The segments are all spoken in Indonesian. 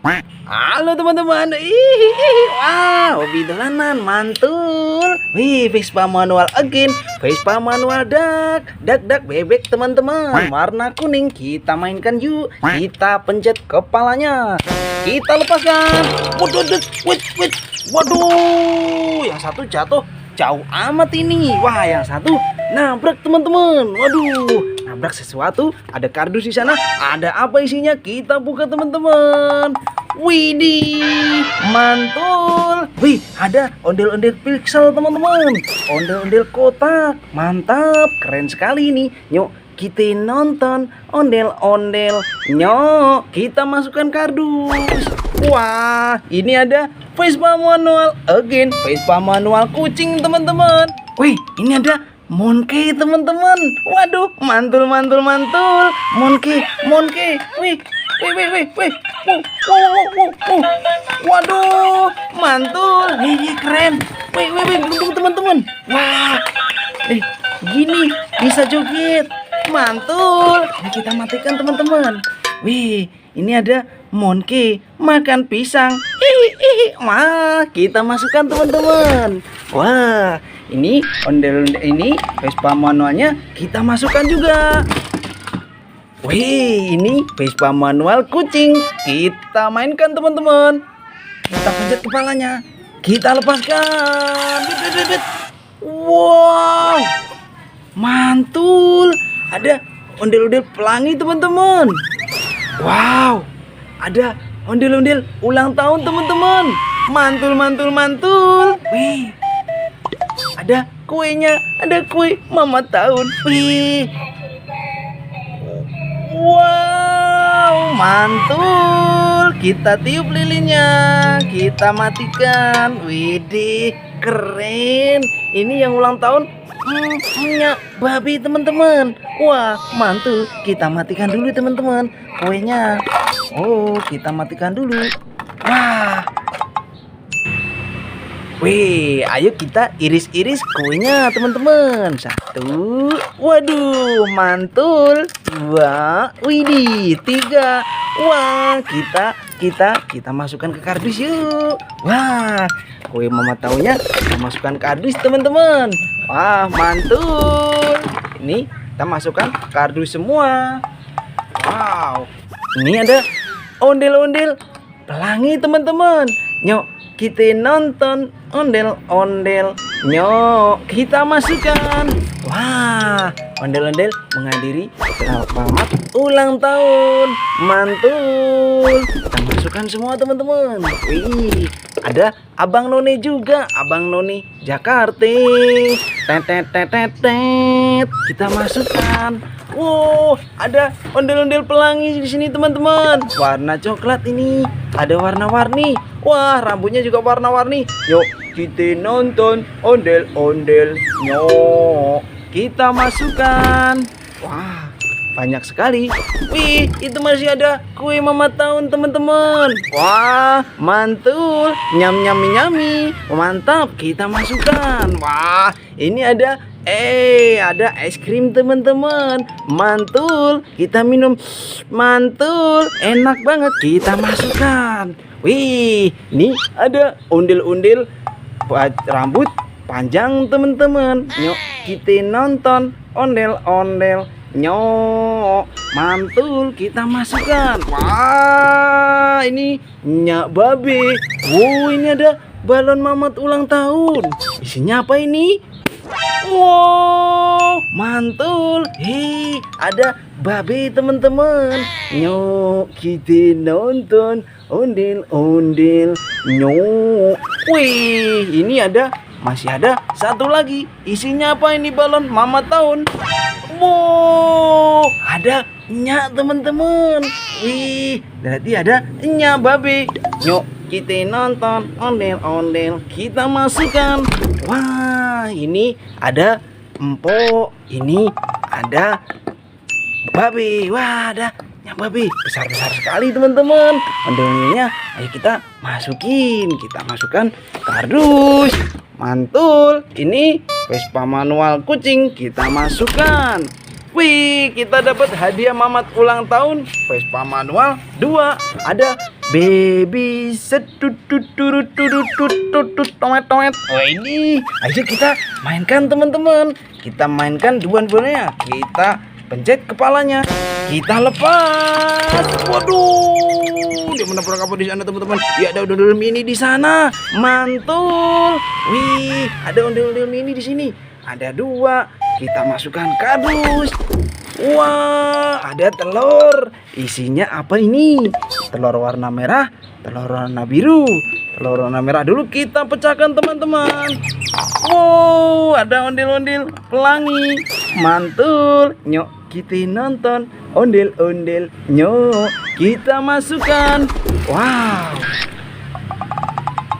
Halo teman-teman. Wow, hobi dolanan mantul. Wih, Vespa manual again. Vespa manual dak bebek teman-teman. Warna kuning. Kita mainkan yuk. Kita pencet kepalanya. Kita lepaskan. Waduh, yang satu jatuh jauh amat ini. Wah, yang satu nabrak teman-teman. Waduh, nabrak sesuatu. Ada kardus di sana. Ada apa isinya? Kita buka teman-teman. Widih, mantul. Wih, ada ondel-ondel pixel teman-teman. Ondel-ondel kotak. Mantap, keren sekali nih. Yuk kita nonton ondel-ondel. Nyok, kita masukkan kardus. Wah, ini ada Vespa manual again. Vespa manual kucing teman-teman. Wih, ini ada Monkey teman-teman. Waduh, mantul. Monkey. Wih. Waduh, mantul. Wih, keren. Wih, duduk teman-teman. Wah. Gini bisa joget. Mantul. Ini kita matikan teman-teman. Wih, ini ada Monkey makan pisang. Wah, kita masukkan teman-teman. Wah, ini ondel-ondel ini Vespa manualnya kita masukkan juga. Wih, ini Vespa manual kucing. Kita mainkan teman-teman. Kita pencet kepalanya. Kita lepaskan. Wow, mantul. Ada ondel-ondel pelangi teman-teman. Wow, ada ondel-ondel ulang tahun teman-teman. Mantul. Wih, ada kuenya. Ada kue mama tahun. Wih. Wow, mantul. Kita tiup lilinnya. Kita matikan. Widih, keren. Ini yang ulang tahun punya babi teman-teman. Wah, mantul. Kita matikan dulu teman-teman kuenya. Oh, kita matikan dulu. Wah. Wih, ayo kita iris-iris kuenya teman-teman. Satu. Waduh, mantul. Dua. Widih, tiga. Wah, kita masukkan ke kardus yuk. Wah, kue mama taunya kita masukkan ke kardus teman-teman. Wah, mantul. Ini kita masukkan kardus semua. Wow, ini ada ondel-ondel pelangi teman-teman. Nyok, kita nonton ondel-ondel. Nyok, kita masukkan. Wah, ondel-ondel menghadiri selamat ulang tahun. Mantul. Kita masukkan semua teman-teman. Wih, ada Abang None juga. Abang None Jakarta. Tet. Kita masukkan. Wow, ada ondel-ondel pelangi di sini teman-teman. Warna coklat ini. Ada warna-warni. Wah, rambutnya juga warna-warni. Yuk, kita nonton ondel-ondel. Nyok, kita masukkan. Wah, banyak sekali. Wih, itu masih ada kue mama tahun teman-teman. Wah, mantul. Nyami. Mantap, kita masukkan. Wah, ini ada es krim teman-teman. Mantul, kita minum. Mantul, enak banget. Kita masukkan. Wih, ini ada ondel-ondel rambut panjang teman-teman. Nyok, kita nonton ondel-ondel. Nyok, mantul, kita masukkan. Wah, ini nyak babe. Wow, ini ada balon mamat ulang tahun. Isinya apa ini? Wow, mantul. Hei, ada babe teman-teman. Nyok, kita nonton ondel-ondel. Nyok. Wih, ini masih ada satu lagi. Isinya apa ini balon mama tahun? Wow, ada nyak teman-teman. Wih, berarti ada nyak babe. Nyok, kita nonton ondel-ondel. Kita masukkan. Wah, ini ada empok. Ini ada babe. Wah, ada nyak babe. Besar-besar sekali teman-teman. Ondel-ondelnya ayo kita masukin. Kita masukkan kardus. Mantul. Ini Vespa manual kucing. Kita masukkan. Wih, kita dapat hadiah mamat ulang tahun Vespa manual 2. Ada Baby toet. Oh ini, ayo kita mainkan teman-teman. Kita mainkan duan-duannya. Kita pencet kepalanya. Kita lepas. Waduh, dia menabrak apa di sana teman-teman? Ya ada ondel-ondel mini di sana. Mantul. Wih, ada ondel-ondel mini di sini. Ada 2. Kita masukkan kardus. Wah, ada telur. Isinya apa ini? Telur warna merah, telur warna biru. Telur warna merah dulu kita pecahkan teman-teman. Wow, ada ondel-ondel pelangi. Mantul. Nyok, kita nonton ondel-ondel. Nyok, kita masukkan. Wow.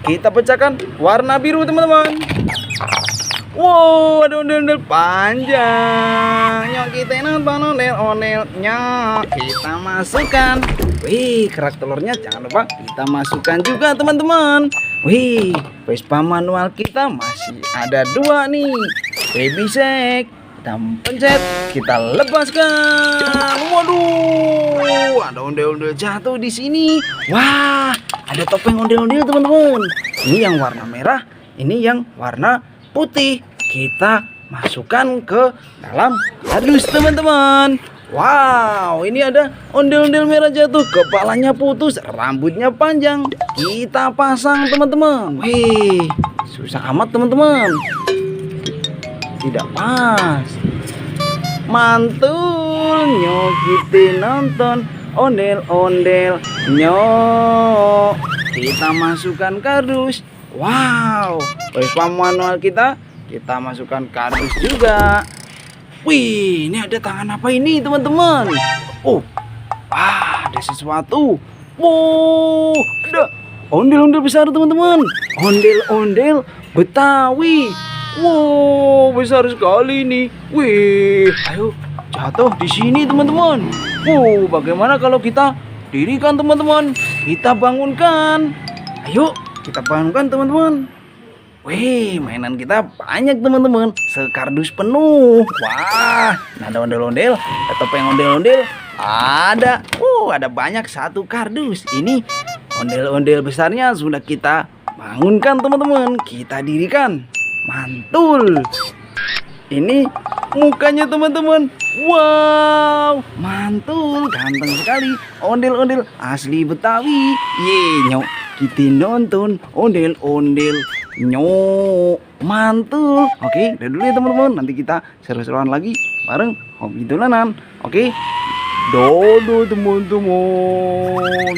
Kita pecahkan warna biru teman-teman. Wow, ada ondel-ondel panjang. Nyok, kita nonton ondel-ondelnya. Kita masukkan. Wih, kerak telurnya jangan lupa kita masukkan juga teman-teman. Wih, Vespa manual kita masih ada 2 nih. Baby Shark. Kita pencet, kita lepaskan. Waduh, ada ondel-ondel jatuh di sini. Wah, ada topeng ondel-ondel teman-teman. Ini yang warna merah, ini yang warna putih. Kita masukkan ke dalam kardus teman-teman. Wow, ini ada ondel-ondel merah jatuh, kepalanya putus, rambutnya panjang. Kita pasang teman-teman. Wih, susah amat teman-teman. Tidak pas. Mantul. Nyok, kita nonton ondel-ondel. Nyok, kita masukkan kardus. Wow, Vespa manual kita masukkan kardus juga. Wih, ini ada tangan apa ini teman-teman? Oh, ada sesuatu. Wow, ada ondel-ondel besar teman-teman. Ondel-ondel Betawi. Wow, besar sekali nih. Wih, ayo jatuh di sini teman-teman. Wow, bagaimana kalau kita dirikan teman-teman? Kita bangunkan. Ayo, kita bangunkan teman-teman. Wih, mainan kita banyak teman-teman. Sekardus penuh. Wah, ada ondel-ondel, ada topeng ondel-ondel. Ada banyak satu kardus. Ini ondel-ondel besarnya sudah kita bangunkan teman-teman. Kita dirikan. Mantul. Ini mukanya teman-teman. Wow, mantul, ganteng sekali. Ondel-ondel asli Betawi. Nyok, kita nonton ondel-ondel. Nyok, mantul. Oke, udah dulu ya teman-teman. Nanti kita seru-seruan lagi bareng hobi dolanan. Oke, dodo teman-teman.